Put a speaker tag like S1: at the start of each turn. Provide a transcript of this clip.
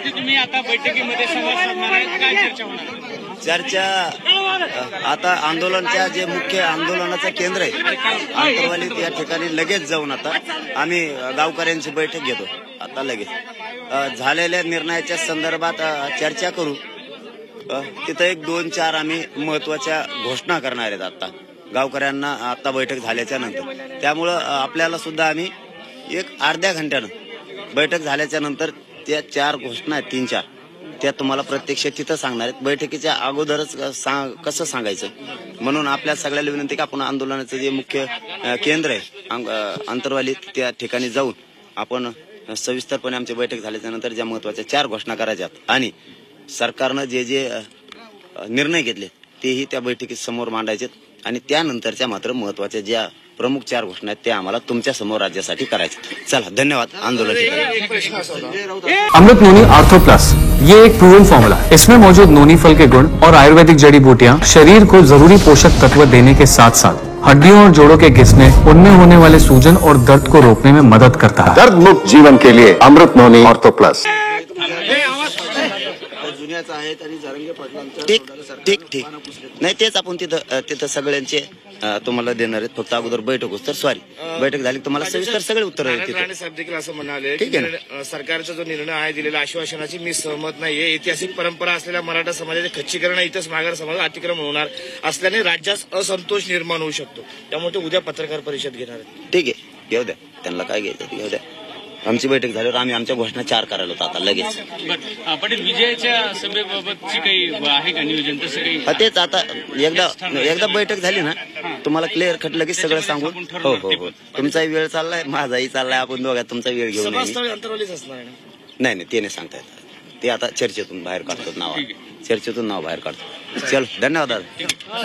S1: कशावरती तुम्ही आता बैठकीमध्ये संवाद साधणार आहे, काय चर्चा होणार?
S2: चर्चा आता आंदोलनाच्या जे मुख्य आंदोलनाचं केंद्र आहे आंतरवाली त्या ठिकाणी लगेच जाऊन आता आम्ही गावकऱ्यांची बैठक घेतो आता लगेच झालेल्या निर्णयाच्या संदर्भात चर्चा करू। तिथं 1-2-4 आम्ही महत्वाच्या घोषणा करणार आहेत आता गावकऱ्यांना आता बैठक झाल्याच्या नंतर। त्यामुळं आपल्याला सुद्धा आम्ही एक अर्ध्या घंट्यानं बैठक झाल्याच्या नंतर त्या 4 घोषणा आहेत 3-4 त्या तुम्हाला प्रत्यक्ष तिथं सांगणार आहेत। बैठकीच्या अगोदरच कसं सांगायचं म्हणून आपल्या सगळ्याला विनंती की आपण आंदोलनाचं जे मुख्य केंद्र आहे आंतरवाली त्या ठिकाणी जाऊन आपण सविस्तरपणे आमची बैठक झाल्याच्या नंतर ज्या महत्वाच्या 4 घोषणा करायच्यात आणि सरकारनं जे जे निर्णय घेतले तेही त्या बैठकीत समोर मांडायचे आणि त्यानंतरच्या मात्र महत्वाच्या ज्या प्रमुख 4 घोषणा आहेत त्या आम्हाला तुमच्या समोर राज्यासाठी करायचे। चला धन्यवाद। आंदोलन
S3: अमृत नोनी आर्थो प्लस, ये एक प्रूवन फॉर्मूला। इसमें मौजूद नोनी फल के गुण और आयुर्वेदिक जड़ी बूटियां शरीर को जरूरी पोषक तत्व देने के साथ साथ हड्डियों और जोड़ों के घिसने, उनमें होने वाले सूजन और दर्द को रोकने में मदद करता है।
S4: दर्द मुक्त जीवन के लिए अमृत नोनी आर्थो प्लस।
S2: ठीक नाही तेच आपण तिथं सगळ्यांचे तुम्हाला देणार आहेत। फक्त अगोदर बैठक होत तर सॉरी बैठक झाली तुम्हाला सविस्तर सगळे उत्तर
S1: देखील असं म्हणाले ठीक आहे सरकारचा जो निर्णय आहे दिलेला आश्वासनाची मी सहमत नाहीये। ऐतिहासिक परंपरा असलेल्या मराठा समाजाचे खच्चीकरण इथंच मागार समाज अतिक्रमण होणार असल्याने राज्यात असंतोष निर्माण होऊ शकतो। त्यामुळे ते उद्या पत्रकार परिषद घेणार आहेत।
S2: ठीक आहे घेऊ द्या त्यांना काय घ्यायचं घेऊ द्या। आमची बैठक झाल्यावर आम्ही आमच्या घोषणा 4 करायला होतो आता लगेच।
S1: पाटील विजयाच्या सभेबाबतची काही आहे का नियोजन तसं काही?
S2: तेच आता एकदा बैठक झाली ना तुम्हाला क्लिअर कट लगेच सगळं सांगू। हो हो हो तुमचाही वेळ चाललाय माझाही चाललाय आपण दोघात तुमचा वेळ घेऊन नाही ते नाही सांगता येत ते आता चर्चेतून बाहेर काढतो नाव चर्चेतून नाव बाहेर काढतो। चल धन्यवाद दादा।